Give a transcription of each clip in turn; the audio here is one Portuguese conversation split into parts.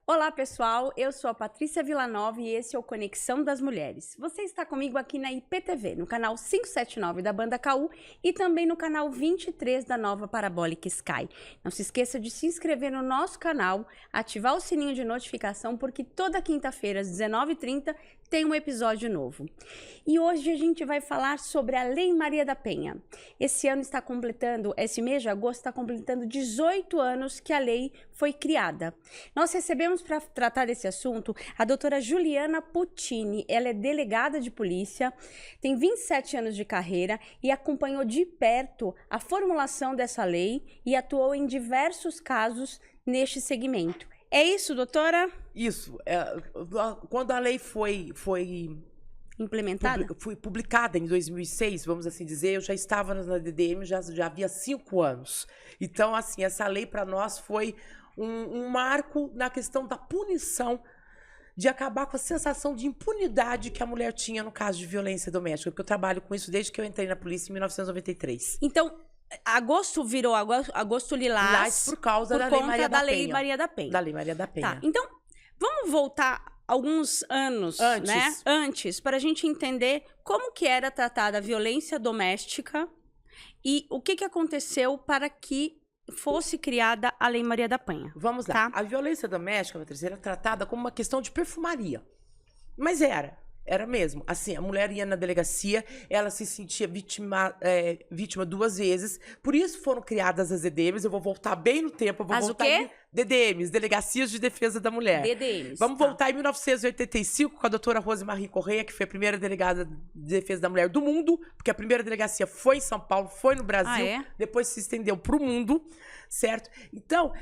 Olá pessoal, eu sou a Patrícia Villanova e esse é o Conexão das Mulheres. Você está comigo aqui na IPTV, no canal 579 da Banda KU e também no canal 23 da Nova Parabólica Sky. Não se esqueça de se inscrever no nosso canal, ativar o sininho de notificação, porque toda quinta-feira às 19h30 tem um episódio novo. E hoje a gente vai falar sobre a Lei Maria da Penha. Esse mês de agosto está completando 18 anos que a lei foi criada. Nós recebemos para tratar desse assunto a doutora Juliana Puccini. Ela é delegada de polícia, tem 27 anos de carreira e acompanhou de perto a formulação dessa lei e atuou em diversos casos neste segmento. É isso, doutora? Isso. Quando a lei foi implementada? Foi publicada em 2006, vamos assim dizer, eu já estava na DDM, já havia 5 anos. Então, assim, essa lei para nós foi um marco na questão da punição, de acabar com a sensação de impunidade que a mulher tinha no caso de violência doméstica, porque eu trabalho com isso desde que eu entrei na polícia em 1993. Então, agosto virou agosto lilás por causa da Lei Maria da Penha. Da Lei Maria da Penha. Tá, então, vamos voltar alguns anos antes para a gente entender como que era tratada a violência doméstica e o que aconteceu para que fosse criada a Lei Maria da Penha. Vamos lá. Tá? A violência doméstica, Patrícia, era tratada como uma questão de perfumaria. Mas era mesmo. Assim, a mulher ia na delegacia, ela se sentia vítima 2 vezes. Por isso foram criadas as DDMs. Eu vou voltar bem no tempo. O quê? DDMs, Delegacias de Defesa da Mulher. DDMs. Vamos voltar em 1985 com a doutora Rosemarie Correia, que foi a primeira delegada de defesa da mulher do mundo, porque a primeira delegacia foi em São Paulo, foi no Brasil, depois se estendeu para o mundo, certo? Então,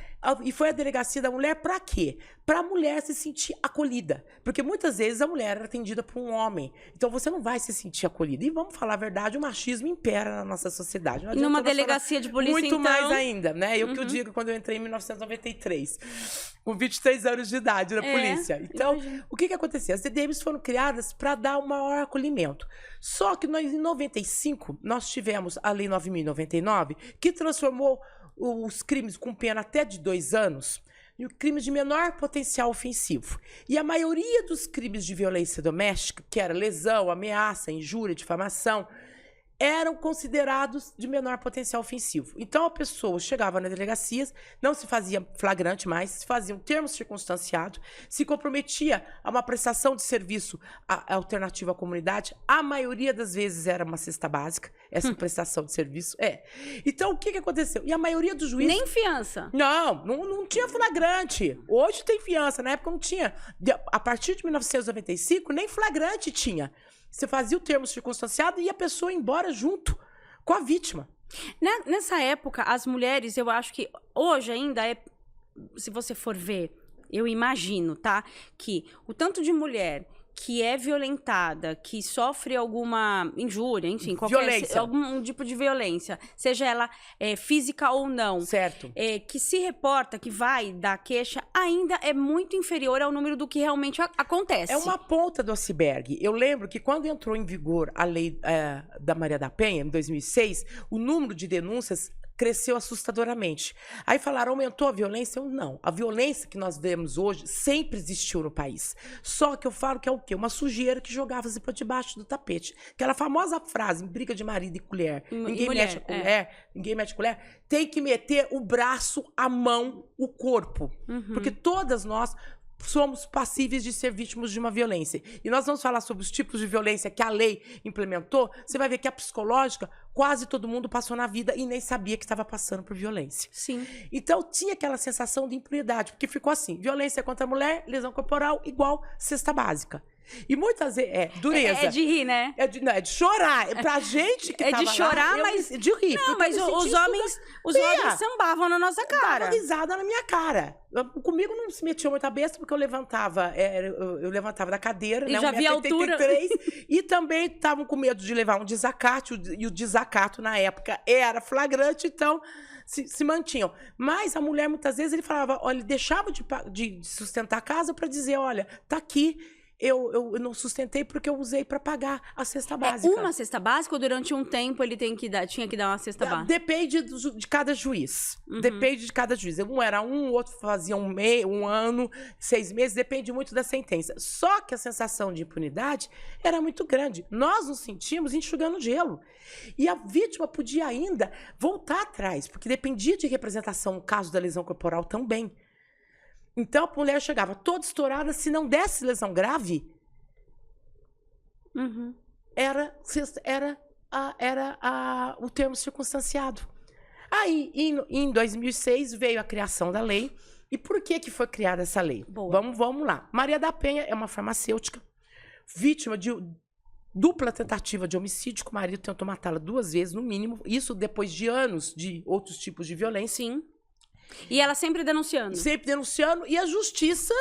e foi a delegacia da mulher para quê? Para a mulher se sentir acolhida. Porque muitas vezes a mulher era atendida por um homem. Então você não vai se sentir acolhida. E vamos falar a verdade, o machismo impera na nossa sociedade. E numa delegacia de polícia, muito então... mais ainda, né? Eu que eu digo quando eu entrei em 1993, com 23 anos de idade na polícia. Então, o que acontecia? As DDMs foram criadas para dar um maior acolhimento. Só que nós, em 95, nós tivemos a Lei 9.099, que transformou os crimes com pena até de 2 anos em crimes de menor potencial ofensivo. E a maioria dos crimes de violência doméstica, que era lesão, ameaça, injúria, difamação, eram considerados de menor potencial ofensivo. Então, a pessoa chegava nas delegacias, não se fazia flagrante mais, se fazia um termo circunstanciado, se comprometia a uma prestação de serviço alternativa à comunidade. A maioria das vezes era uma cesta básica, essa prestação de serviço. Então, o que aconteceu? E a maioria dos juízes... Nem fiança. Não tinha flagrante. Hoje tem fiança, na época não tinha. A partir de 1995, nem flagrante tinha. Você fazia o termo circunstanciado e a pessoa ia embora junto com a vítima. Nessa época, as mulheres, eu acho que hoje ainda se você for ver, eu imagino, tá? Que o tanto de mulher que é violentada, que sofre alguma injúria, enfim, algum tipo de violência, seja ela física ou não, certo? Que se reporta, que vai dar queixa, ainda é muito inferior ao número do que realmente acontece. É uma ponta do iceberg. Eu lembro que quando entrou em vigor a lei da Maria da Penha, em 2006, o número de denúncias cresceu assustadoramente. Aí falaram, aumentou a violência? Não. A violência que nós vemos hoje sempre existiu no país. Só que eu falo que é o quê? Uma sujeira que jogava-se por debaixo do tapete. Aquela famosa frase, em briga de marido e colher, ninguém mete a colher, ninguém mete a colher, tem que meter o braço, a mão, o corpo. Porque todas nós somos passíveis de ser vítimas de uma violência. E nós vamos falar sobre os tipos de violência que a lei implementou. Você vai ver que a psicológica, quase todo mundo passou na vida e nem sabia que estava passando por violência. Sim. Então, tinha aquela sensação de impunidade, porque ficou assim, violência contra a mulher, lesão corporal, igual cesta básica. E muitas vezes, dureza. É de rir, né? É de chorar. Pra gente que tava de chorar, lá, mas... de rir. Não, mas os homens sambavam na nossa cara. Dava risada na minha cara. Comigo não se metia muita besta, porque eu levantava da cadeira, e né? já vi a altura. E também estavam com medo de levar um desacato, e o desacato, na época, era flagrante, então... se mantinham. Mas a mulher, muitas vezes, ele falava, olha, ele deixava de sustentar a casa para dizer, olha, tá aqui, eu não sustentei porque eu usei para pagar a cesta básica. Uma cesta básica ou durante um tempo ele tinha que dar uma cesta básica? Depende de cada juiz. Depende de cada juiz. Um era o outro fazia um ano, 6 meses, depende muito da sentença. Só que a sensação de impunidade era muito grande. Nós nos sentimos enxugando gelo. E a vítima podia ainda voltar atrás, porque dependia de representação no caso da lesão corporal também. Então, a mulher chegava toda estourada, se não desse lesão grave, era o termo circunstanciado. Aí, em 2006, veio a criação da lei. E por que foi criada essa lei? Vamos lá. Maria da Penha é uma farmacêutica, vítima de dupla tentativa de homicídio, que o marido tentou matá-la 2 vezes, no mínimo. Isso depois de anos de outros tipos de violência. Sim. E ela sempre denunciando. Sempre denunciando. E a justiça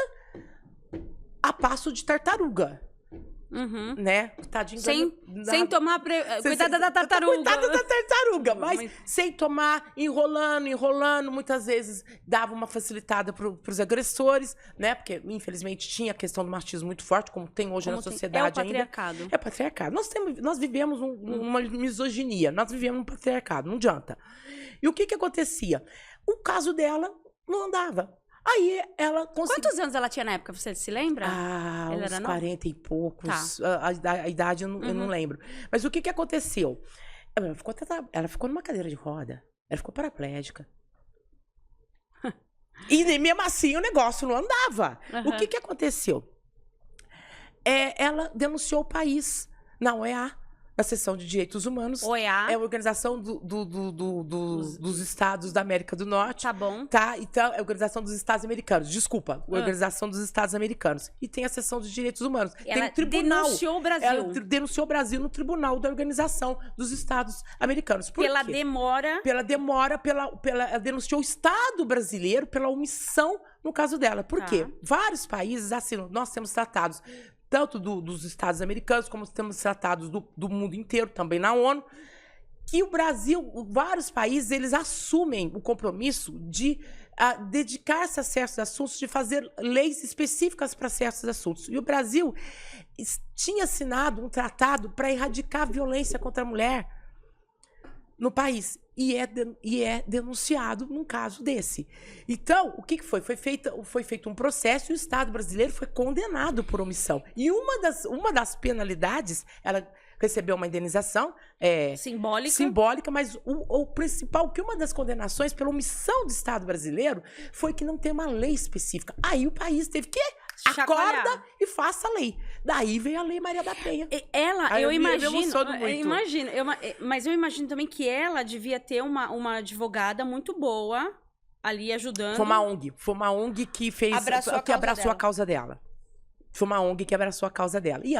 a passo de tartaruga. Né? Tadinho, sem tomar... Coitada da tartaruga. Coitada da tartaruga. Mas sem tomar, enrolando. Muitas vezes dava uma facilitada para os agressores, né? Porque, infelizmente, tinha a questão do machismo muito forte, como tem hoje na sociedade ainda. É o patriarcado. É o patriarcado. Nós vivemos uma misoginia. Nós vivemos um patriarcado. Não adianta. E o que acontecia? O caso dela não andava. Aí ela conseguiu... Quantos anos ela tinha na época? Você se lembra? Ela uns 40 e poucos. Tá. A idade eu não lembro. Mas o que aconteceu? Ela ficou numa cadeira de roda. Ela ficou paraplégica. E mesmo assim o negócio não andava. O que aconteceu? Ela denunciou o país na OEA. A Seção de Direitos Humanos. OEA. É a Organização dos Estados da América do Norte. Tá bom. Tá? Então, é a Organização dos Estados Americanos. Desculpa. Organização dos Estados Americanos. E tem a Seção de Direitos Humanos. Ela tem um tribunal. Denunciou o Brasil. Ela denunciou o Brasil no Tribunal da Organização dos Estados Americanos. Por pela quê? demora. Ela denunciou o Estado brasileiro pela omissão no caso dela. Por quê? Vários países assinam. Nós temos tratados tanto dos Estados americanos, como temos tratados do mundo inteiro, também na ONU, que o Brasil, vários países, eles assumem o compromisso de dedicar-se a certos assuntos, de fazer leis específicas para certos assuntos. E o Brasil tinha assinado um tratado para erradicar a violência contra a mulher no país. E é denunciado num caso desse. Então, o que foi? Foi feito um processo e o Estado brasileiro foi condenado por omissão. E uma das penalidades, ela recebeu uma indenização simbólica, mas o principal, que uma das condenações pela omissão do Estado brasileiro foi que não tem uma lei específica. Aí o país teve que acorda e faça a lei. Daí veio a Lei Maria da Penha. Mas eu imagino também que ela devia ter uma advogada muito boa ali ajudando. Foi uma ONG que abraçou a causa dela. Foi uma ONG que abraçou a causa dela. E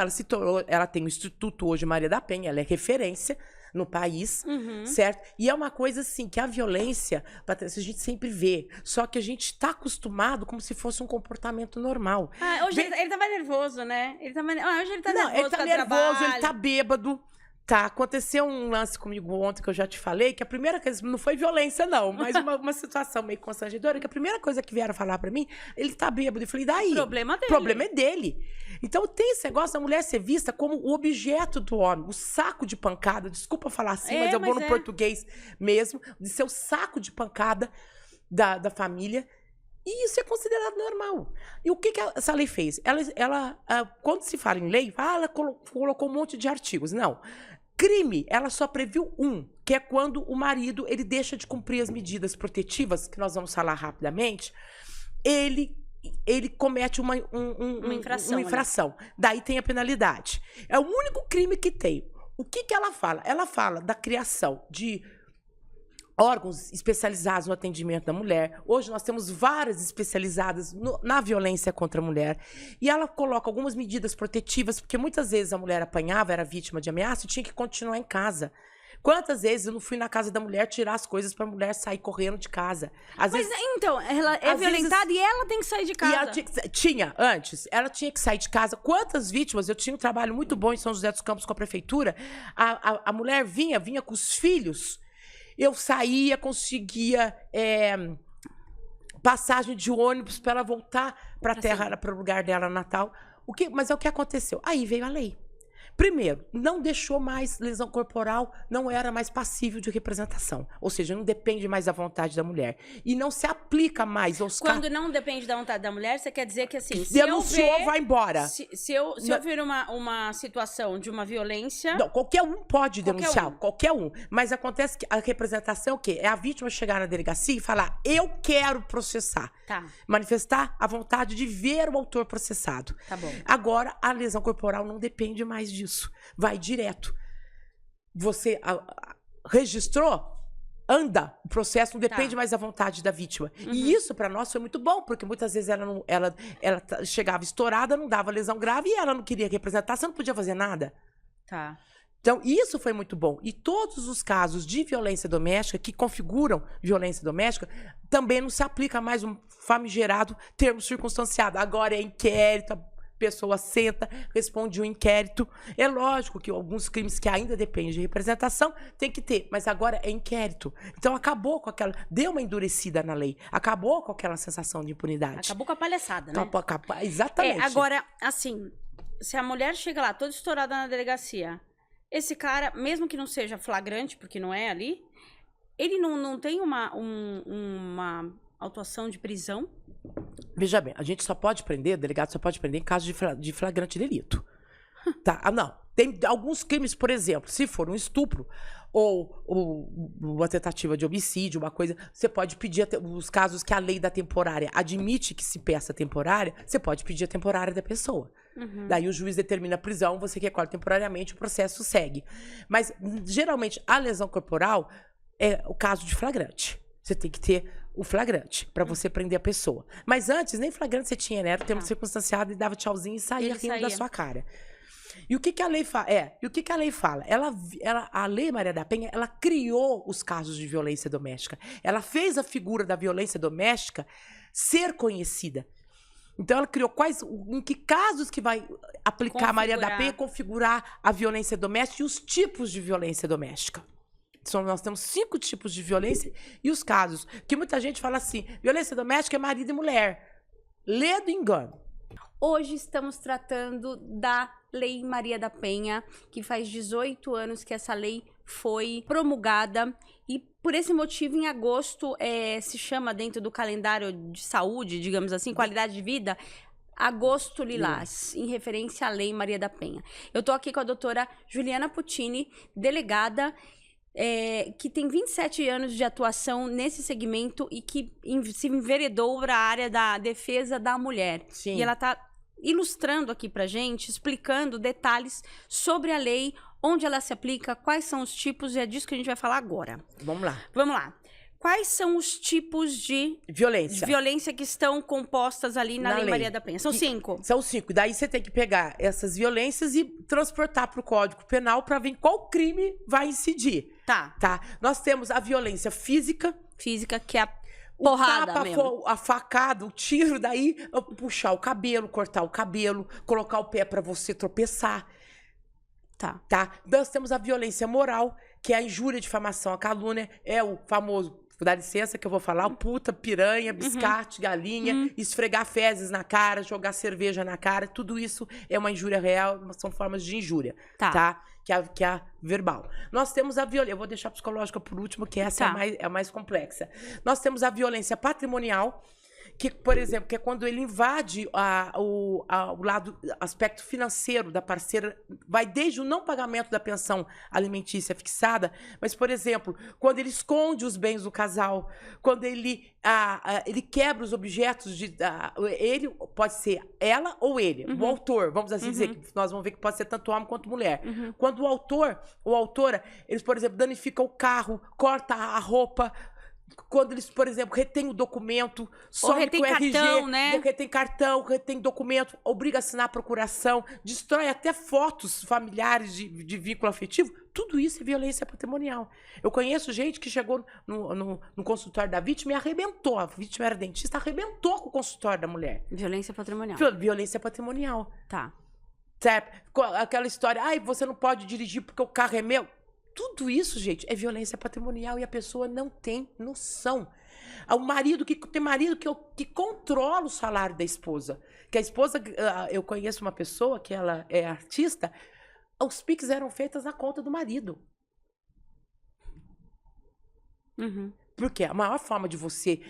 ela tem o Instituto hoje Maria da Penha, ela é referência no país, certo? E é uma coisa assim, que a violência, Patrícia, a gente sempre vê, só que a gente está acostumado como se fosse um comportamento normal. Hoje ele tava nervoso, né? Hoje ele tá nervoso. Ele tá nervoso, ele tá bêbado. Tá, aconteceu um lance comigo ontem que eu já te falei, que a primeira coisa, não foi violência não, mas uma situação meio constrangedora, que a primeira coisa que vieram falar pra mim, ele tá bêbado. Eu falei, daí? O problema é dele. Então tem esse negócio da mulher ser vista como o objeto do homem, o saco de pancada, desculpa falar assim, mas eu vou no português mesmo, de ser o saco de pancada da família. E isso é considerado normal. E o que essa lei fez? Ela quando se fala em lei, ela colocou um monte de artigos. Não. Crime, ela só previu que é quando o marido ele deixa de cumprir as medidas protetivas, que nós vamos falar rapidamente, ele comete uma infração. Né? Daí tem a penalidade. É o único crime que tem. O que ela fala? Ela fala da criação de órgãos especializados no atendimento da mulher. Hoje nós temos várias especializadas na violência contra a mulher. E ela coloca algumas medidas protetivas, porque muitas vezes a mulher apanhava, era vítima de ameaça e tinha que continuar em casa. Quantas vezes eu não fui na casa da mulher tirar as coisas para a mulher sair correndo de casa? Então, ela é violentada e ela tem que sair de casa. Ela tinha que sair de casa. Quantas vítimas? Eu tinha um trabalho muito bom em São José dos Campos com a prefeitura. A mulher vinha com os filhos eu saía, conseguia passagem de ônibus para ela voltar para a terra, para o lugar dela natal. Mas é o que aconteceu. Aí veio a lei. Primeiro, não deixou mais lesão corporal, não era mais passível de representação. Ou seja, não depende mais da vontade da mulher. E não se aplica mais aos Quando não depende da vontade da mulher, você quer dizer que assim... Denunciou, vai embora. Se eu ver uma situação de uma violência... Não, qualquer um pode denunciar, qualquer um. Mas acontece que a representação é o quê? É a vítima chegar na delegacia e falar, eu quero processar. Tá. Manifestar a vontade de ver o autor processado. Tá bom. Agora, a lesão corporal não depende mais disso. Vai direto. Você registrou, anda. O processo não depende mais da vontade da vítima. E isso, para nós, foi muito bom, porque muitas vezes ela chegava estourada, não dava lesão grave e ela não queria representar, você não podia fazer nada. Tá. Então, isso foi muito bom. E todos os casos de violência doméstica que configuram violência doméstica, também não se aplica mais um famigerado termo circunstanciado. Agora é inquérito, a pessoa senta, responde um inquérito. É lógico que alguns crimes que ainda dependem de representação tem que ter, mas agora é inquérito. Então, acabou com aquela... Deu uma endurecida na lei. Acabou com aquela sensação de impunidade. Acabou com a palhaçada, né? Exatamente. Agora, assim, se a mulher chega lá toda estourada na delegacia... Esse cara, mesmo que não seja flagrante, porque não é ali, ele não tem uma autuação de prisão? Veja bem, a gente só pode prender, o delegado só pode prender em caso de flagrante delito. Tá? Não. Tem alguns crimes, por exemplo, se for um estupro ou uma tentativa de homicídio, uma coisa, você pode pedir, os casos que a lei da temporária admite que se peça temporária, você pode pedir a temporária da pessoa. Daí o juiz determina a prisão, você recolhe temporariamente, o processo segue. Mas, geralmente, a lesão corporal é o caso de flagrante. Você tem que ter o flagrante para você prender a pessoa. Mas antes, nem flagrante você tinha, né? Era o termo circunstanciado e dava tchauzinho e saía rindo da sua cara. E o que a lei fala? A Lei Maria da Penha, ela criou os casos de violência doméstica. Ela fez a figura da violência doméstica ser conhecida. Então, ela criou em que casos que vai aplicar a Maria da Penha, configurar a violência doméstica e os tipos de violência doméstica. Nós temos 5 tipos de violência e os casos. Que muita gente fala assim, violência doméstica é marido e mulher. Lê do engano. Hoje estamos tratando da Lei Maria da Penha, que faz 18 anos que essa lei foi promulgada. E por esse motivo, em agosto, se chama dentro do calendário de saúde, digamos assim, qualidade de vida, Agosto Lilás, em referência à Lei Maria da Penha. Eu estou aqui com a doutora Juliana Puccini, delegada, que tem 27 anos de atuação nesse segmento e que se enveredou para a área da defesa da mulher. Sim. E ela está ilustrando aqui pra gente, explicando detalhes sobre a lei, onde ela se aplica, quais são os tipos, e é disso que a gente vai falar agora. Vamos lá. Vamos lá. Quais são os tipos de violência que estão compostas ali na Lei Maria da Penha? São 5. São 5. Daí você tem que pegar essas violências e transportar para o Código Penal para ver qual crime vai incidir. Tá. Nós temos a violência física. Física, que é a porrada mesmo. A facada, o tiro, daí puxar o cabelo, cortar o cabelo, colocar o pé para você tropeçar. Tá. Nós temos a violência moral, que é a injúria, a difamação, a calúnia, é o famoso, dá licença que eu vou falar, o puta, piranha, biscate, galinha, esfregar fezes na cara, jogar cerveja na cara, tudo isso é uma injúria real, são formas de injúria, tá? Que é a verbal. Nós temos a violência, eu vou deixar a psicológica por último, que essa é a mais complexa. Nós temos a violência patrimonial, que, por exemplo, que é quando ele invade o aspecto financeiro da parceira, vai desde o não pagamento da pensão alimentícia fixada, mas, por exemplo, quando ele esconde os bens do casal, quando ele quebra os objetos ele, pode ser ela ou ele, o autor, vamos assim dizer, que nós vamos ver que pode ser tanto homem quanto mulher. Quando o autor ou autora, eles, por exemplo, danificam o carro, corta a roupa, quando eles, por exemplo, retém o documento, some com o RG, cartão, né? Retém cartão, retém documento, obriga a assinar a procuração, destrói até fotos familiares de vínculo afetivo, tudo isso é violência patrimonial. Eu conheço gente que chegou no consultório da vítima e arrebentou, a vítima era dentista, arrebentou com o consultório da mulher. Violência patrimonial. Violência patrimonial. Tá. Certo? Aquela história, você não pode dirigir porque o carro é meu. tudo isso, gente, é violência patrimonial e a pessoa não tem noção. O marido tem marido que controla o salário da esposa. Que a esposa, eu conheço uma pessoa que ela é artista, os Pix eram feitos na conta do marido. Uhum. Porque a maior forma de você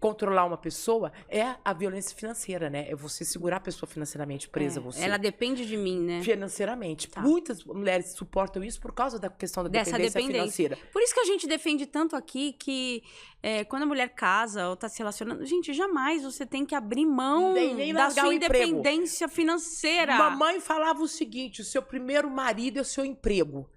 controlar uma pessoa é a violência financeira, né? É você segurar a pessoa financeiramente presa. Você. Ela depende de mim, né? Financeiramente. Tá. Muitas mulheres suportam isso por causa da questão da dependência financeira. Por isso que a gente defende tanto aqui que quando a mulher casa ou tá se relacionando, gente, jamais você tem que abrir mão da sua independência financeira. Mamãe falava o seguinte, o seu primeiro marido é o seu emprego.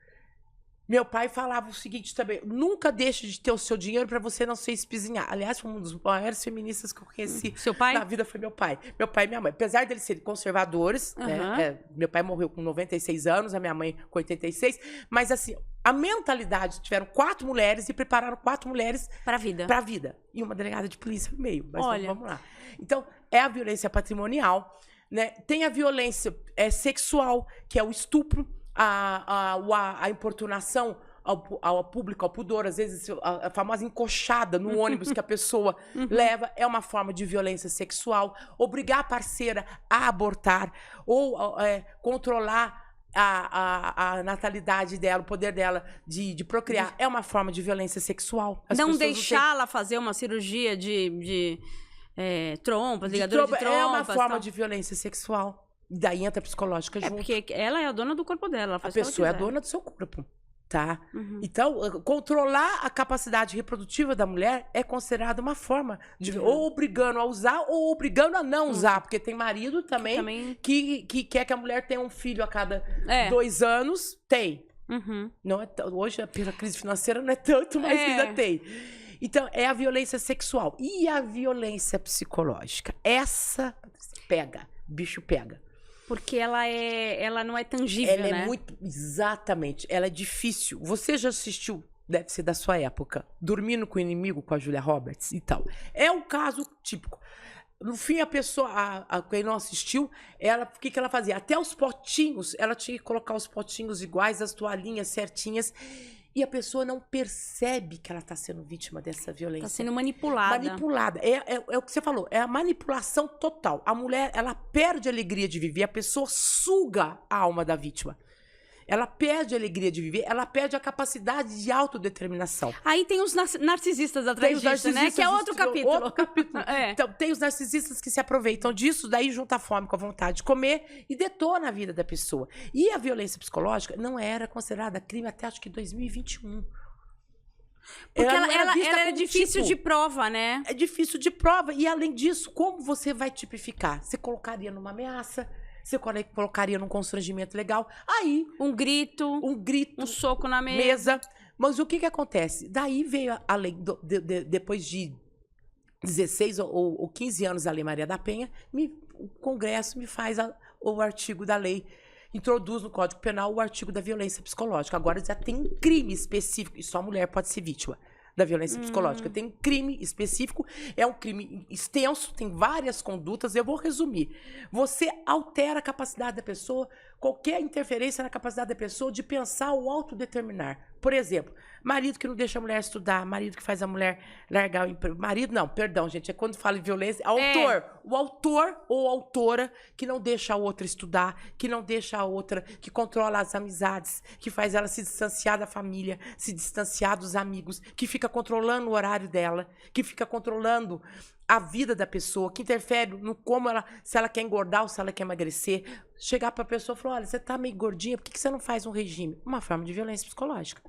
Meu pai falava o seguinte também, nunca deixe de ter o seu dinheiro para você não ser espizinhar. Aliás, foi um dos maiores feministas que eu conheci. Seu pai? Na vida foi meu pai. Meu pai e minha mãe. Apesar deles serem conservadores, né, meu pai morreu com 96 anos, a minha mãe com 86, mas assim, a mentalidade, tiveram 4 mulheres e prepararam 4 mulheres para a vida. E uma delegada de polícia no meio. Mas olha, vamos lá. Então, é a violência patrimonial, né? Tem a violência sexual, que é o estupro, a importunação ao público, ao pudor, às vezes a famosa encoxada no ônibus que a pessoa leva, é uma forma de violência sexual. Obrigar a parceira a abortar ou controlar a natalidade dela, o poder dela de procriar, é uma forma de violência sexual. Não deixá-la fazer uma cirurgia de trompas, ligadura de trompas. É uma forma de violência sexual. E daí entra a psicológica junto. Porque ela é a dona do corpo dela. Ela faz a pessoa é a dona do seu corpo, tá? Então, controlar a capacidade reprodutiva da mulher é considerado uma forma de ou obrigando a usar ou obrigando a não usar. Porque tem marido também que quer que a mulher tenha um filho a cada 2 anos. Tem. Não hoje, pela crise financeira, não é tanto, mas ainda tem. Então, é a violência sexual. E a violência psicológica? Essa pega, bicho pega. Porque ela não é tangível, ela né? Exatamente. Ela é difícil. Você já assistiu, deve ser da sua época, Dormindo com o Inimigo, com a Julia Roberts e tal. É um caso típico. No fim, a pessoa, quem não assistiu, o que ela fazia? Até os potinhos, ela tinha que colocar os potinhos iguais, as toalhinhas certinhas. E a pessoa não percebe que ela está sendo vítima dessa violência. Está sendo manipulada. Manipulada. É o que você falou, é a manipulação total. A mulher, ela perde a alegria de viver, a pessoa suga a alma da vítima. Ela perde a alegria de viver, ela perde a capacidade de autodeterminação. Aí tem os narcisistas atrás disso, né? Que é outro capítulo. Outro capítulo. Então, tem os narcisistas que se aproveitam disso, daí junta a fome com a vontade de comer e detona a vida da pessoa. E a violência psicológica não era considerada crime até acho que 2021. Porque ela é difícil de prova, né? É difícil de prova. E além disso, como você vai tipificar? Você colocaria numa ameaça? Você colocaria num constrangimento legal. Aí... Um grito. Um soco na mesa. Mas o que acontece? Daí veio a lei, depois de 16 ou 15 anos da Lei Maria da Penha, o Congresso me faz o artigo da lei, introduz no Código Penal o artigo da violência psicológica. Agora já tem um crime específico, e só a mulher pode ser vítima da violência psicológica. Tem um crime específico, é um crime extenso, tem várias condutas, eu vou resumir. Você altera a capacidade da pessoa, qualquer interferência na capacidade da pessoa de pensar ou autodeterminar. Por exemplo, marido que não deixa a mulher estudar, marido que faz a mulher largar o emprego. Marido, não, perdão, gente, é quando fala em violência. O autor ou autora que não deixa a outra estudar, que não deixa a outra, que controla as amizades, que faz ela se distanciar da família, se distanciar dos amigos, que fica controlando o horário dela, que fica controlando a vida da pessoa, que interfere no como ela, se ela quer engordar ou se ela quer emagrecer. Chegar para a pessoa e falar, olha, você tá meio gordinha, por que você não faz um regime? Uma forma de violência psicológica.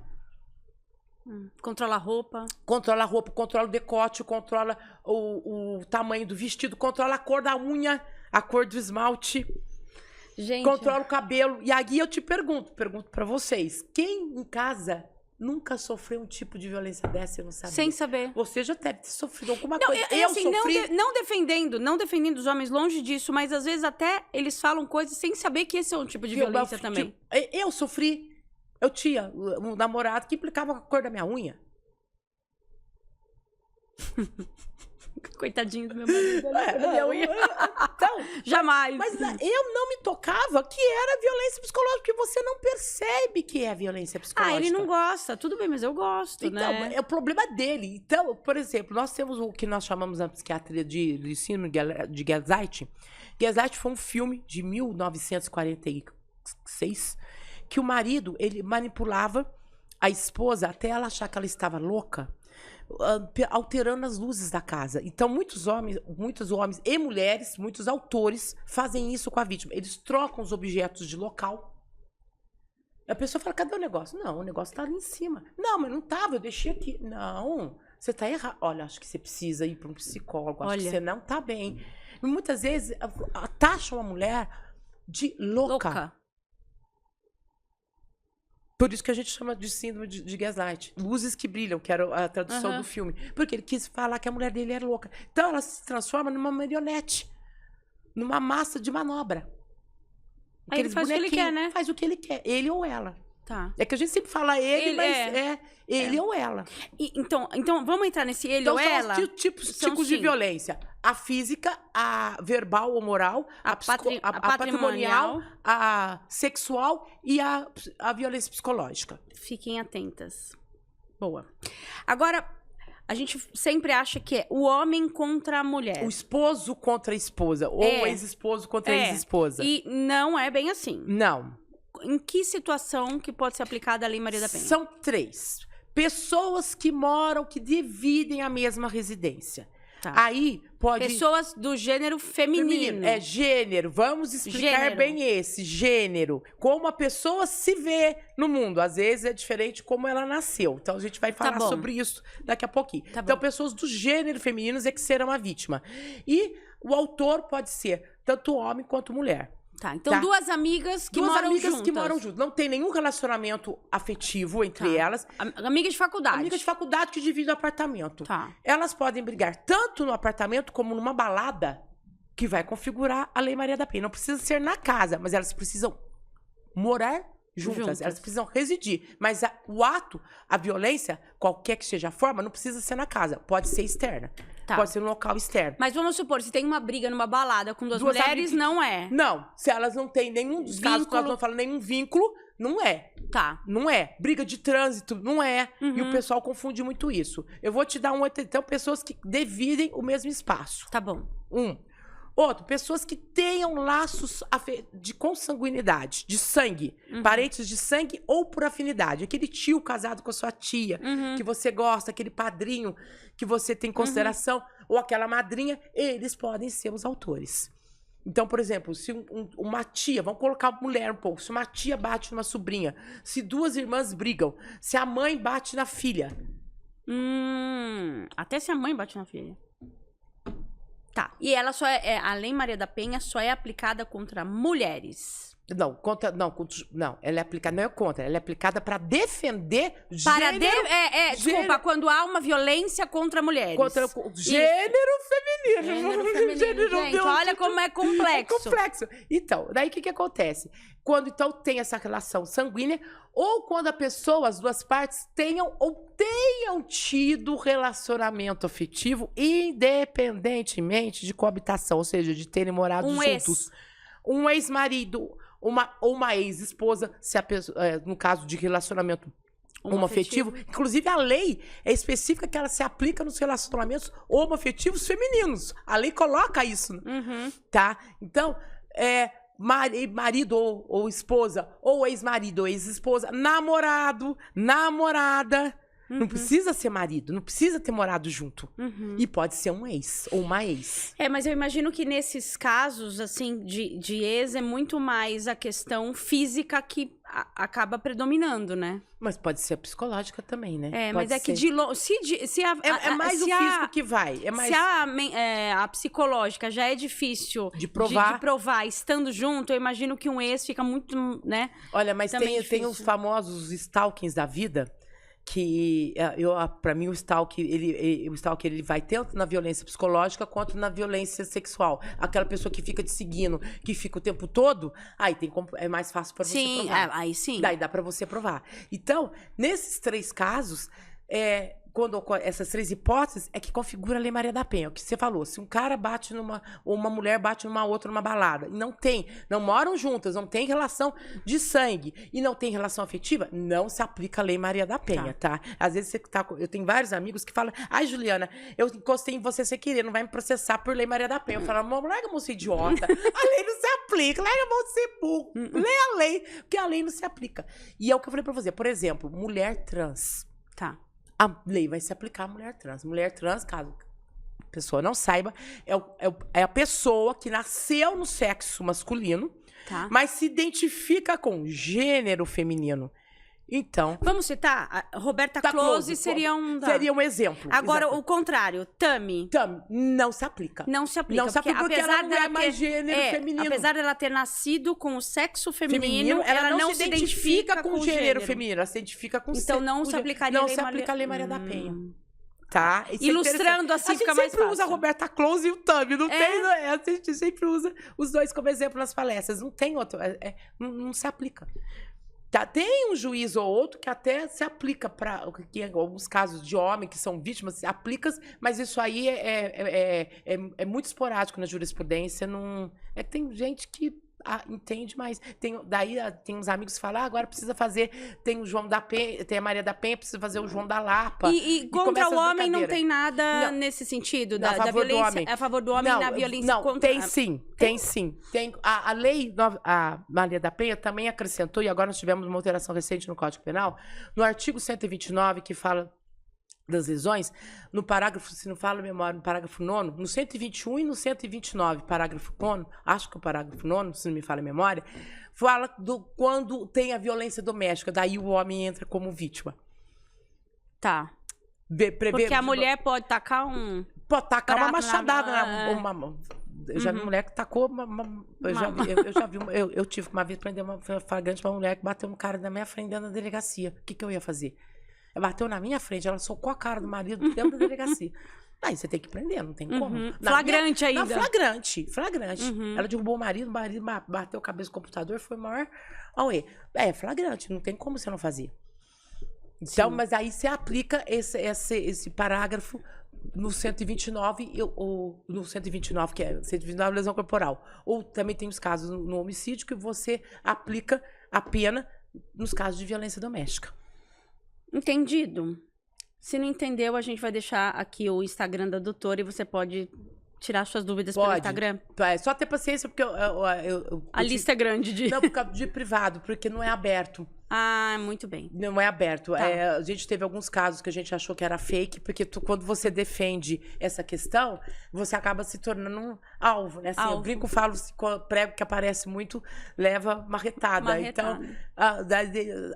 Controla a roupa. Controla a roupa, controla o decote, controla o tamanho do vestido, controla a cor da unha, a cor do esmalte. Gente. Controla o cabelo. E aí eu te pergunto para vocês, quem em casa nunca sofreu um tipo de violência dessa e não sabia? Sem saber. Você já deve ter sofrido alguma coisa. Eu assim, sofri... não defendendo os homens, longe disso, mas às vezes até eles falam coisas sem saber que esse é um tipo de violência também. Eu sofri. Eu tinha um namorado que implicava com a cor da minha unha. Coitadinho do meu marido. Então, jamais. Mas eu não me tocava que era violência psicológica, porque você não percebe que é violência psicológica. Ele não gosta. Tudo bem, mas eu gosto, então, né? É o problema dele. Então, por exemplo, nós temos o que nós chamamos na psiquiatria de síndrome de Gaslight. Gaslight foi um filme de 1946 que o marido, ele manipulava a esposa até ela achar que ela estava louca, alterando as luzes da casa. Então, muitos homens e mulheres, muitos autores fazem isso com a vítima. Eles trocam os objetos de local. A pessoa fala, cadê o negócio? Não, o negócio tá ali em cima. Não, mas não tava, eu deixei aqui. Não, você tá errado. Olha, acho que você precisa ir para um psicólogo, acho que você não tá bem. E muitas vezes taxam a mulher de louca. Por isso que a gente chama de síndrome de Gaslight. Luzes que brilham, que era a tradução do filme. Porque ele quis falar que a mulher dele era louca. Então ela se transforma numa marionete. Numa massa de manobra. Aí ele faz o que ele quer, né? Faz o que ele quer. Ele ou ela. Tá. É que a gente sempre fala ele mas é ele ou ela. Então, vamos entrar nesse ele ou ela? São os tipos de violência. A física, a verbal ou moral, a patrimonial, a sexual e a violência psicológica. Fiquem atentas. Boa. Agora, a gente sempre acha que é o homem contra a mulher. O esposo contra a esposa. Ou o ex-esposo contra a ex-esposa. E não é bem assim. Não. Em que situação que pode ser aplicada a Lei Maria da Penha? São 3. Pessoas que dividem a mesma residência. Tá. Aí pode... Pessoas do gênero feminino. É gênero. Vamos explicar bem esse gênero. Como a pessoa se vê no mundo. Às vezes é diferente como ela nasceu. Então a gente vai falar sobre isso daqui a pouquinho. Então pessoas do gênero feminino é que serão a vítima. E o autor pode ser tanto homem quanto mulher. Tá, então duas amigas que moram juntas. Não tem nenhum relacionamento afetivo entre elas. Amigas de faculdade. Amigas de faculdade que dividem o apartamento. Tá. Elas podem brigar tanto no apartamento como numa balada que vai configurar a Lei Maria da Penha. Não precisa ser na casa, mas elas precisam morar juntas. Elas precisam residir. Mas o ato, a violência, qualquer que seja a forma, não precisa ser na casa. Pode ser externa. Tá. Pode ser no local externo. Mas vamos supor, se tem uma briga numa balada com duas mulheres, não é. Não. Se elas não têm nenhum dos casos que nós não falamos, nenhum vínculo, não é. Tá. Não é. Briga de trânsito, não é. E o pessoal confunde muito isso. Eu vou te dar um... Então, pessoas que dividem o mesmo espaço. Tá bom. Outro, pessoas que tenham laços de consanguinidade, de sangue. Parentes de sangue ou por afinidade. Aquele tio casado com a sua tia, que você gosta, aquele padrinho que você tem consideração, ou aquela madrinha, eles podem ser os autores. Então, por exemplo, se uma tia, vamos colocar a mulher um pouco, se uma tia bate numa sobrinha, se duas irmãs brigam, se a mãe bate na filha. Até se a mãe bate na filha. Tá. E ela só a Lei Maria da Penha só é aplicada contra mulheres. Não, ela é aplicada, não é contra, ela é aplicada para defender desculpa, quando há uma violência contra mulheres. Contra gênero feminino. Gente, olha como é complexo. É complexo. Então, daí o que acontece? Quando então tem essa relação sanguínea, ou quando as duas partes tenham tido relacionamento afetivo independentemente de coabitação, ou seja, de terem morado juntos. Um ex-marido, uma ex-esposa, se a pessoa, no caso de relacionamento homoafetivo. Inclusive, a lei é específica que ela se aplica nos relacionamentos homoafetivos femininos. A lei coloca isso, tá? Então, marido ou esposa, ou ex-marido ou ex-esposa, namorado, namorada. Não precisa ser marido, não precisa ter morado junto. E pode ser um ex ou uma ex. Mas eu imagino que nesses casos, assim, de ex, é muito mais a questão física que acaba predominando, né? Mas pode ser a psicológica também, né? Mas é que de longe... É mais o físico que vai. Se a psicológica já é difícil de provar estando junto, eu imagino que um ex fica muito, né? Olha, mas tem os famosos stalkings da vida... que para mim o stalker ele vai tanto na violência psicológica quanto na violência sexual. Aquela pessoa que fica te seguindo, que fica o tempo todo, aí é mais fácil para você provar. Aí sim. Daí dá para você provar. Então, nesses 3 casos, quando ocorre essas 3 hipóteses, é que configura a Lei Maria da Penha. O que você falou, se um cara bate ou uma mulher bate numa outra numa balada, e não moram juntas, não tem relação de sangue, e não tem relação afetiva, não se aplica a Lei Maria da Penha, tá? Às vezes eu tenho vários amigos que falam, ai, Juliana, eu encostei em você sem querer, não vai me processar por Lei Maria da Penha. Eu falo, larga a mão, você idiota, a lei não se aplica, larga a mão, você burro, lê a lei, porque a lei não se aplica. E é o que eu falei pra você, por exemplo, mulher trans. Tá. A lei vai se aplicar à mulher trans. Mulher trans, caso a pessoa não saiba, é a pessoa que nasceu no sexo masculino, mas se identifica com gênero feminino. Então... Vamos citar? A Roberta Close seria um... Seria um exemplo. Agora, o contrário. Tami. Não se aplica. Não se aplica. Não se aplica porque ela não é mais gênero feminino. Apesar dela ter nascido com o sexo feminino, ela não se identifica com o gênero feminino. Ela se identifica com o sexo. Então, não se aplicaria a Lei Maria da Penha. Tá? Ilustrando assim fica mais fácil. A gente sempre usa a Roberta Close e o Tami, não tem... A gente sempre usa os dois como exemplo nas palestras. Não tem outro... não se aplica. Tá, tem um juiz ou outro que até se aplica para alguns casos de homem que são vítimas, se aplica, mas isso aí é muito esporádico na jurisprudência. Tem gente que entende, mas tem uns amigos que falam, agora precisa fazer, tem o João da Penha, tem a Maria da Penha, precisa fazer o João da Lapa. E contra o homem não tem nada nesse sentido, da violência, a favor do homem na violência contra... Tem sim. Tem a lei, a Maria da Penha também acrescentou, e agora nós tivemos uma alteração recente no Código Penal, no artigo 129, que fala das lesões, no parágrafo, se não fala a memória, no parágrafo 9º, no 121 e no 129, parágrafo 9º, acho que o parágrafo 9º, se não me fala a memória, fala quando tem a violência doméstica, daí o homem entra como vítima. Tá. Porque a mulher pode tacar uma machadada eu já vi mulher que tacou eu tive uma vez prender uma flagrante, uma mulher que bateu no cara da minha frente dentro da delegacia. O que eu ia fazer? Ela bateu na minha frente, ela socou a cara do marido dentro da delegacia. Aí você tem que prender, não tem como. Flagrante ainda. Flagrante. Ela derrubou o marido bateu a cabeça no computador, foi maior. Flagrante, não tem como você não fazer. Então, mas aí você aplica esse parágrafo no 129, ou no 129, que é 129 lesão corporal. Ou também tem os casos no homicídio que você aplica a pena nos casos de violência doméstica. Entendido. Se não entendeu, a gente vai deixar aqui o Instagram da doutora e você pode tirar suas dúvidas pelo Instagram. É só ter paciência, porque a lista é grande. Não, por causa de privado, porque não é aberto. Ah, muito bem. Não é aberto. Tá. A gente teve alguns casos que a gente achou que era fake, porque quando você defende essa questão, você acaba se tornando um alvo, né? Assim, eu brinco, falo, prego que aparece muito, leva marretada. Então,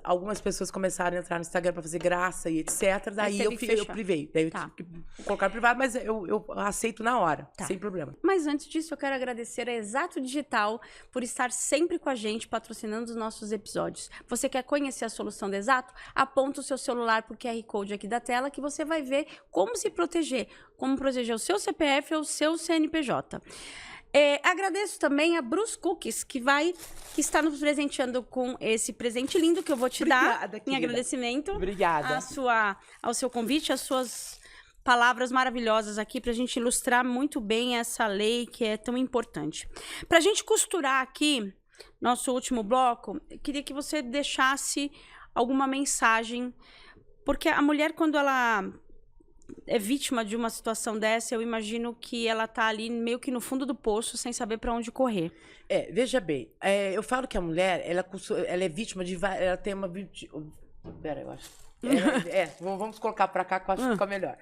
algumas pessoas começaram a entrar no Instagram para fazer graça e etc. Daí eu privei. Daí eu tive que colocar privado, mas eu aceito na hora, sem problema. Mas antes disso, eu quero agradecer a Exato Digital por estar sempre com a gente, patrocinando os nossos episódios. Você quer conhecer a solução da Exato? Aponta o seu celular para o QR Code aqui da tela que você vai ver como se proteger, como proteger o seu CPF ou o seu CNPJ. Agradeço também a Bruce Cookies, que está nos presenteando com esse presente lindo que eu vou te dar em agradecimento. Obrigada. Ao seu convite, as suas palavras maravilhosas aqui para a gente ilustrar muito bem essa lei que é tão importante. Para a gente costurar aqui nosso último bloco, eu queria que você deixasse alguma mensagem, porque a mulher, quando ela é vítima de uma situação dessa, eu imagino que ela tá ali meio que no fundo do poço, sem saber para onde correr. Veja bem, eu falo que a mulher, ela é vítima de... Ela tem uma... Pera, eu acho... vamos colocar para cá que eu acho que fica melhor.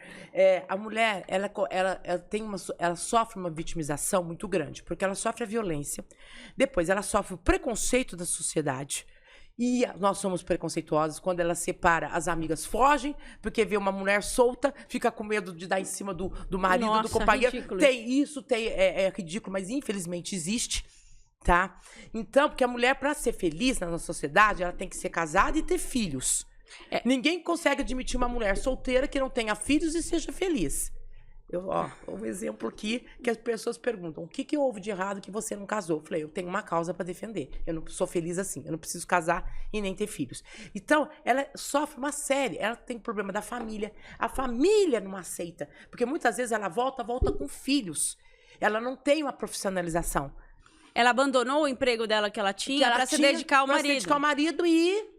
A mulher, ela sofre uma vitimização muito grande, porque ela sofre a violência, depois ela sofre o preconceito da sociedade, e nós somos preconceituosos. Quando ela separa, as amigas fogem, porque vê uma mulher solta, fica com medo de dar em cima do marido, do companheiro. Ridículo. É ridículo, mas infelizmente existe. Tá? Então, porque a mulher, para ser feliz na nossa sociedade, ela tem que ser casada e ter filhos. Ninguém consegue admitir uma mulher solteira que não tenha filhos e seja feliz. Um exemplo aqui que as pessoas perguntam: o que houve de errado que você não casou? Eu falei: eu tenho uma causa para defender. Eu não sou feliz assim. Eu não preciso casar e nem ter filhos. Então, ela sofre uma série. Ela tem problema da família. A família não aceita. Porque muitas vezes ela volta com filhos. Ela não tem uma profissionalização. Ela abandonou o emprego dela que ela tinha para se dedicar ao marido. Para se dedicar ao marido e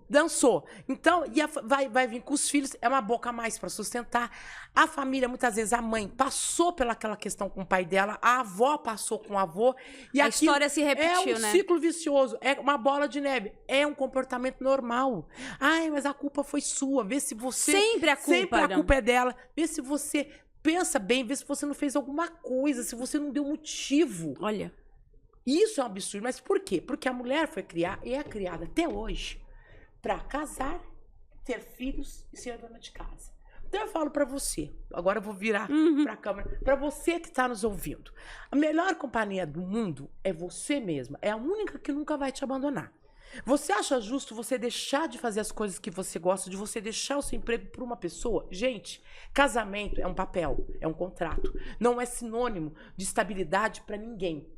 dançou. Então, vai vir com os filhos, é uma boca a mais para sustentar. A família, muitas vezes, a mãe passou pelaquela questão com o pai dela, a avó passou com o avô. E a história se repetiu, né? É um ciclo vicioso, é uma bola de neve. É um comportamento normal. Ai, mas a culpa foi sua. Vê se você... Sempre a culpa é dela. Vê se você pensa bem, vê se você não fez alguma coisa, se você não deu motivo. Olha. Isso é um absurdo. Mas por quê? Porque a mulher foi criada, e é criada até hoje, para casar, ter filhos e ser dona de casa. Então eu falo para você, agora eu vou virar para a câmera, para você que está nos ouvindo. A melhor companhia do mundo é você mesma, é a única que nunca vai te abandonar. Você acha justo você deixar de fazer as coisas que você gosta, de você deixar o seu emprego por uma pessoa? Gente, casamento é um papel, é um contrato. Não é sinônimo de estabilidade para ninguém.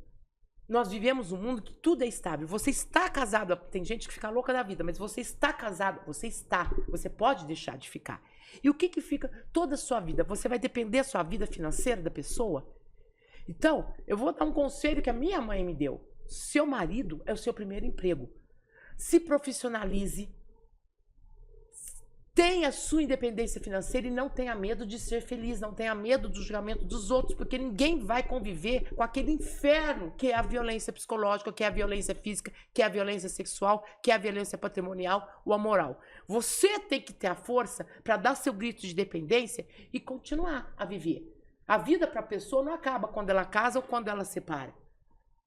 Nós vivemos um mundo que tudo é estável. Você está casado, tem gente que fica louca da vida, mas você está casado, você pode deixar de ficar. E o que fica toda a sua vida? Você vai depender da sua vida financeira da pessoa? Então, eu vou dar um conselho que a minha mãe me deu. Seu marido é o seu primeiro emprego. Se profissionalize, tenha sua independência financeira e não tenha medo de ser feliz, não tenha medo do julgamento dos outros, porque ninguém vai conviver com aquele inferno que é a violência psicológica, que é a violência física, que é a violência sexual, que é a violência patrimonial ou a moral. Você tem que ter a força para dar seu grito de independência e continuar a viver. A vida para a pessoa não acaba quando ela casa ou quando ela separa.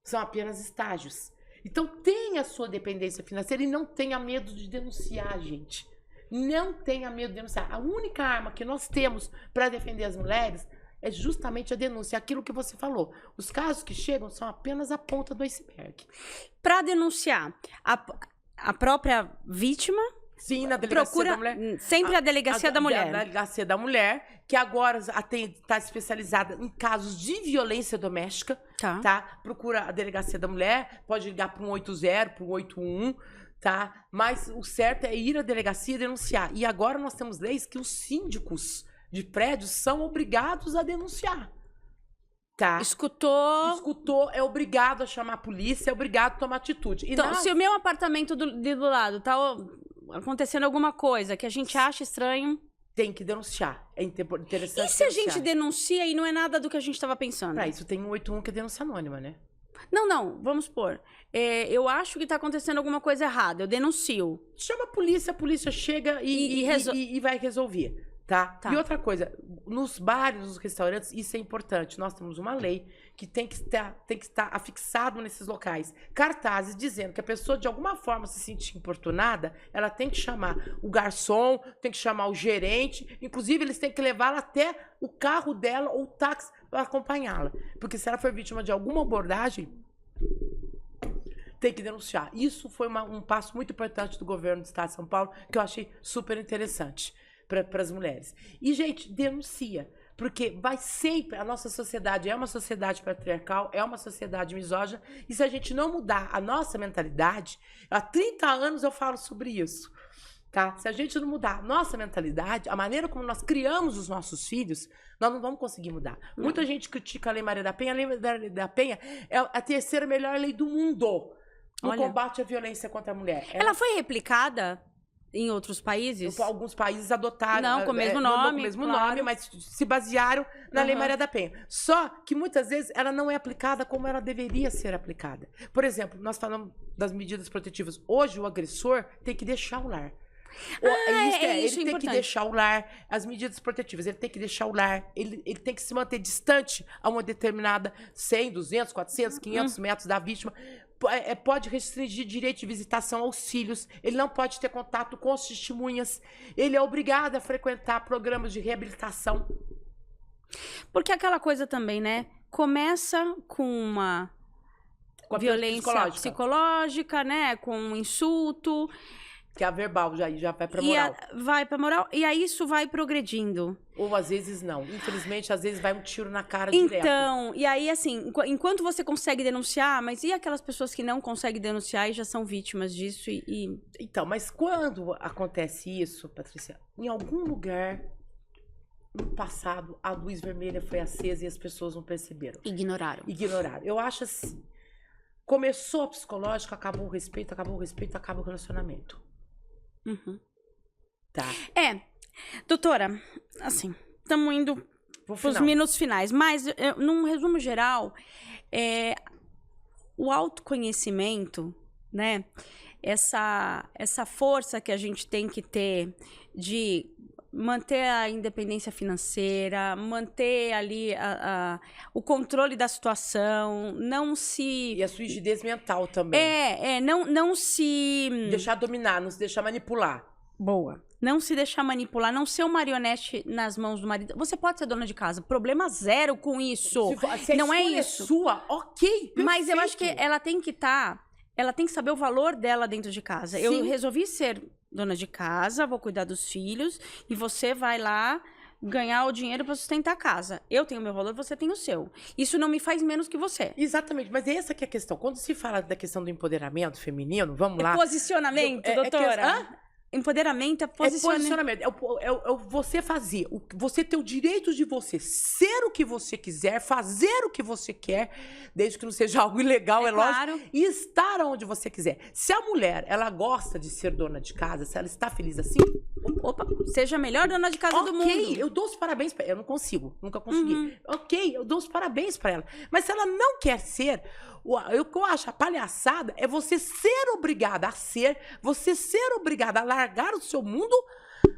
São apenas estágios. Então tenha sua dependência financeira e não tenha medo de denunciar, gente. Não tenha medo de denunciar. A única arma que nós temos para defender as mulheres é justamente a denúncia. Aquilo que você falou. Os casos que chegam são apenas a ponta do iceberg. Para denunciar, a própria vítima... Sim, na delegacia da mulher. Sempre a delegacia da mulher. A delegacia da mulher, que agora está especializada em casos de violência doméstica. Tá? Procura a delegacia da mulher, pode ligar para o 180, para o 181... Tá? Mas o certo é ir à delegacia e denunciar. E agora nós temos leis que os síndicos de prédios são obrigados a denunciar. Tá? Escutou, é obrigado a chamar a polícia, é obrigado a tomar atitude. E então, se o meu apartamento do lado tá acontecendo alguma coisa que a gente acha estranho... Tem que denunciar. É interessante. E se a gente denuncia e não é nada do que a gente estava pensando? Pra isso tem um 181 que é denúncia anônima, né? Não, vamos supor. Eu acho que está acontecendo alguma coisa errada, eu denuncio. Chama a polícia chega e vai resolver, tá? E outra coisa, nos bares, nos restaurantes, isso é importante. Nós temos uma lei que tem que estar afixado nesses locais. Cartazes dizendo que a pessoa, de alguma forma, se sentir importunada, ela tem que chamar o garçom, tem que chamar o gerente, inclusive eles têm que levá-la até o carro dela ou o táxi para acompanhá-la. Porque se ela for vítima de alguma abordagem, tem que denunciar. Isso foi um passo muito importante do governo do estado de São Paulo, que eu achei super interessante para as mulheres. E, gente, denuncia. Porque vai sempre... A nossa sociedade é uma sociedade patriarcal, é uma sociedade misógina, e se a gente não mudar a nossa mentalidade... Há 30 anos eu falo sobre isso. Tá? Se a gente não mudar a nossa mentalidade, a maneira como nós criamos os nossos filhos, nós não vamos conseguir mudar. Muita gente critica a Lei Maria da Penha. A Lei Maria da Penha é a terceira melhor lei do mundo no combate à violência contra a mulher. Ela foi replicada em outros países? Alguns países adotaram. Não, com o mesmo nome. Com o mesmo nome, mas se basearam na Lei Maria da Penha. Só que muitas vezes ela não é aplicada como ela deveria ser aplicada. Por exemplo, nós falamos das medidas protetivas. Hoje o agressor tem que deixar o lar. Ele tem que deixar o lar, as medidas protetivas, ele tem que deixar o lar, ele tem que se manter distante a uma determinada 100, 200, 400, 500 metros da vítima. Pode restringir direito de visitação aos filhos, ele não pode ter contato com as testemunhas, ele é obrigado a frequentar programas de reabilitação. Porque aquela coisa também, né? Começa com uma violência psicológica, né? Com um insulto... Que a verbal já vai pra moral. Vai pra moral, e aí isso vai progredindo. Ou às vezes não. Infelizmente, às vezes vai um tiro na cara direto. Então, e aí assim, enquanto você consegue denunciar, mas e aquelas pessoas que não conseguem denunciar e já são vítimas disso Então, mas quando acontece isso, Patrícia, em algum lugar no passado a luz vermelha foi acesa e as pessoas não perceberam. Ignoraram. Eu acho assim, começou a psicológica, acabou o respeito, acaba o relacionamento. Uhum. Tá. Doutora, assim, estamos indo pros minutos finais, mas num resumo geral, o autoconhecimento, né, essa força que a gente tem que ter de manter a independência financeira, manter ali o controle da situação, não se... E a sua rigidez mental também. Não se... Deixar dominar, não se deixar manipular. Boa. Não se deixar manipular, não ser um marionete nas mãos do marido. Você pode ser dona de casa, problema zero com isso. Se não a é escolha isso. É sua, ok, perfeito. Mas eu acho que ela tem que ela tem que saber o valor dela dentro de casa. Sim. Eu resolvi ser dona de casa, vou cuidar dos filhos e você vai lá ganhar o dinheiro para sustentar a casa. Eu tenho o meu valor, você tem o seu. Isso não me faz menos que você. Exatamente, mas essa que é a questão. Quando se fala da questão do empoderamento feminino, vamos lá. Posicionamento, doutora. Empoderamento é posicionamento. É você fazer, você ter o direito de você ser o que você quiser, fazer o que você quer, desde que não seja algo ilegal, é lógico, claro. E estar onde você quiser. Se a mulher, ela gosta de ser dona de casa, se ela está feliz assim, opa, seja a melhor dona de casa do mundo. Ok, eu dou os parabéns pra ela. Eu não consigo, nunca consegui. Ok, eu dou os parabéns pra ela. Mas se ela não quer ser, o que eu acho a palhaçada é você ser obrigada a ser, você ser obrigada a largar o seu mundo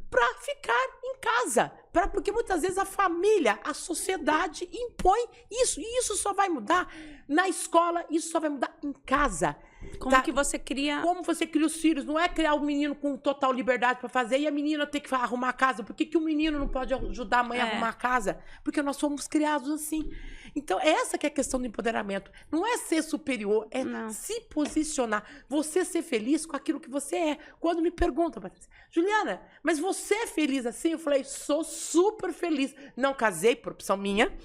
pra ficar em casa. Porque muitas vezes a família, a sociedade impõe isso. E isso só vai mudar na escola, isso só vai mudar em casa. Como que você cria... Como você cria os filhos. Não é criar o menino com total liberdade pra fazer e a menina ter que arrumar a casa. Por que o menino não pode ajudar a mãe a arrumar a casa? Porque nós somos criados assim. Então, essa que é a questão do empoderamento. Não é ser superior, é se posicionar. Você ser feliz com aquilo que você é. Quando me perguntam, Patrícia, Juliana, mas você é feliz assim? Eu falei, sou super feliz. Não casei por opção minha.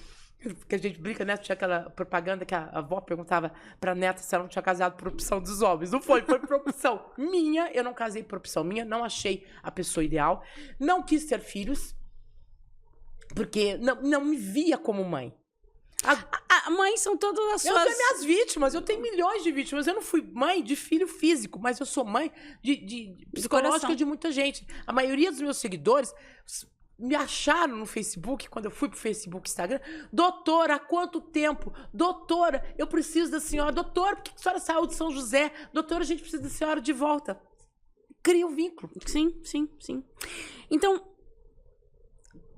Porque a gente brinca, né? Tinha aquela propaganda que a avó perguntava pra neta se ela não tinha casado por opção dos homens. Não foi por opção minha. Eu não casei por opção minha. Não achei a pessoa ideal. Não quis ter filhos. Porque não me via como mãe. Mães são todas as suas... Eu tenho minhas vítimas, eu tenho milhões de vítimas. Eu não fui mãe de filho físico, mas eu sou mãe de psicológica de muita gente. A maioria dos meus seguidores me acharam no Facebook, quando eu fui pro Facebook, Instagram. Doutora, há quanto tempo? Doutora, eu preciso da senhora. Doutora, por que a senhora saiu de São José? Doutora, a gente precisa da senhora de volta. Cria um vínculo. Sim. Então,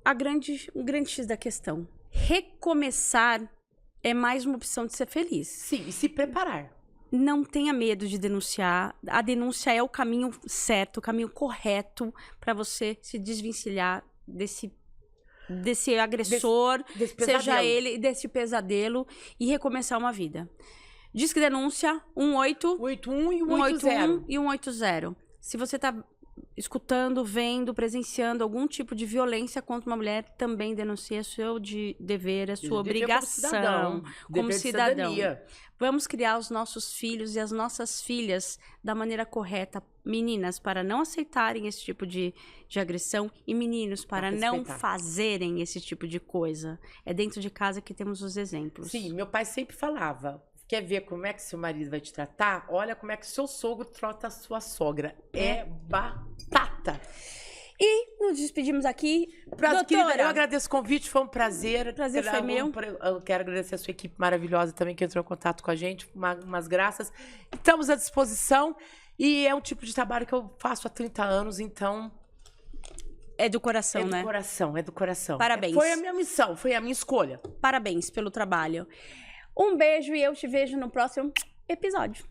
o grande X da questão. Recomeçar é mais uma opção de ser feliz. Sim, e se preparar. Não tenha medo de denunciar. A denúncia é o caminho certo, o caminho correto para você se desvencilhar desse agressor, desse seja ele, desse pesadelo, e recomeçar uma vida. Disque denúncia 181 e 180. Se você está escutando, vendo, presenciando algum tipo de violência contra uma mulher, também denuncie. É seu dever, é sua obrigação como cidadão. Vamos criar os nossos filhos e as nossas filhas da maneira correta. Meninas, para não aceitarem esse tipo de agressão, e meninos, para não fazerem esse tipo de coisa. É dentro de casa que temos os exemplos. Sim, meu pai sempre falava... Quer ver como é que seu marido vai te tratar? Olha como é que seu sogro trata a sua sogra. É batata. E nos despedimos aqui. Doutora, querida, eu agradeço o convite, foi um prazer. O prazer foi meu. Eu quero agradecer a sua equipe maravilhosa também que entrou em contato com a gente. Umas graças. Estamos à disposição e é um tipo de trabalho que eu faço há 30 anos, então... É do coração, né? É do coração. Parabéns. Foi a minha missão, foi a minha escolha. Parabéns pelo trabalho. Um beijo e eu te vejo no próximo episódio.